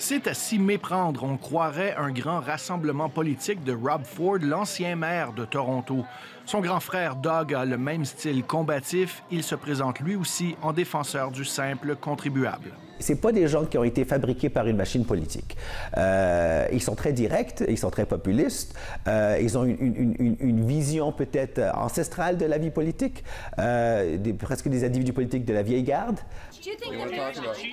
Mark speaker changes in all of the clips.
Speaker 1: C'est à s'y méprendre. On croirait un grand rassemblement politique de Rob Ford, l'ancien maire de Toronto. Son grand frère Doug a le même style combatif. Il se présente lui aussi en défenseur du simple contribuable.
Speaker 2: Ce pas des gens qui ont été fabriqués par une machine politique. Ils sont très directs, ils sont très populistes, ils ont une vision peut-être ancestrale de la vie politique, presque des individus politiques de la vieille garde.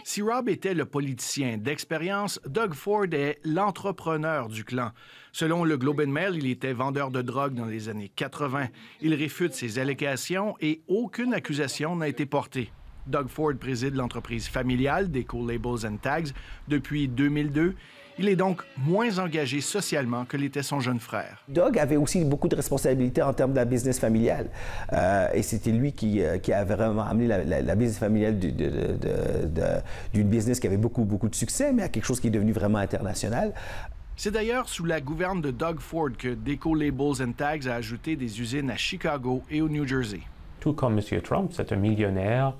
Speaker 1: Si Rob était le politicien d'expérience, Doug Ford est l'entrepreneur du clan. Selon le Globe and Mail, il était vendeur de drogue dans les années 80. Il réfute ces allégations et aucune accusation n'a été portée. Doug Ford préside l'entreprise familiale d'Eco Labels and Tags depuis 2002. Il est donc moins engagé socialement que l'était son jeune frère.
Speaker 2: Doug avait aussi beaucoup de responsabilités en termes de la business familiale. Et c'était lui qui a vraiment amené la business familiale d'une business qui avait beaucoup de succès, mais à quelque chose qui est devenu vraiment international.
Speaker 1: C'est d'ailleurs sous la gouverne de Doug Ford que Deco Labels and Tags a ajouté des usines à Chicago et au New Jersey.
Speaker 3: Tout comme M. Trump, c'est un millionnaire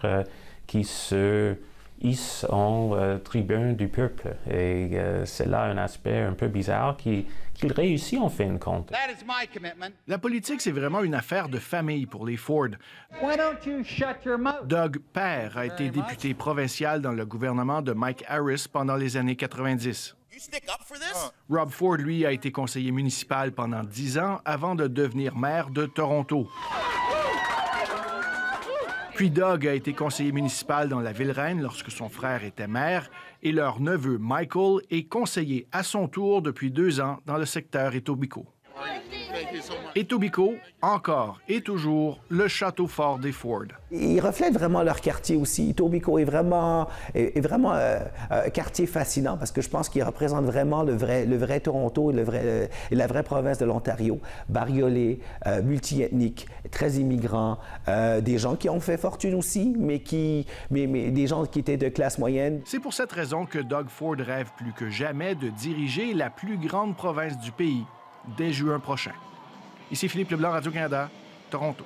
Speaker 3: qui se hisse en tribun du peuple. Et c'est là un aspect un peu bizarre qu'il réussit en fin de compte.
Speaker 1: La politique, c'est vraiment une affaire de famille pour les Ford. Doug père a été député provincial dans le gouvernement de Mike Harris pendant les années 90. Rob Ford, lui, a été conseiller municipal pendant 10 ans avant de devenir maire de Toronto. Puis Doug a été conseiller municipal dans la ville-reine lorsque son frère était maire et leur neveu Michael est conseiller à son tour depuis 2 ans dans le secteur Etobicoke. Etobicoke, encore et toujours, le château fort des Ford.
Speaker 2: Ils reflètent vraiment leur quartier aussi. Etobicoke est vraiment un quartier fascinant parce que je pense qu'il représente vraiment le vrai Toronto et la vraie province de l'Ontario. Bariolé, multiethnique, très immigrants, des gens qui ont fait fortune aussi, mais des gens qui étaient de classe moyenne.
Speaker 1: C'est pour cette raison que Doug Ford rêve plus que jamais de diriger la plus grande province du pays dès juin prochain. Ici Philippe Leblanc, Radio-Canada, Toronto.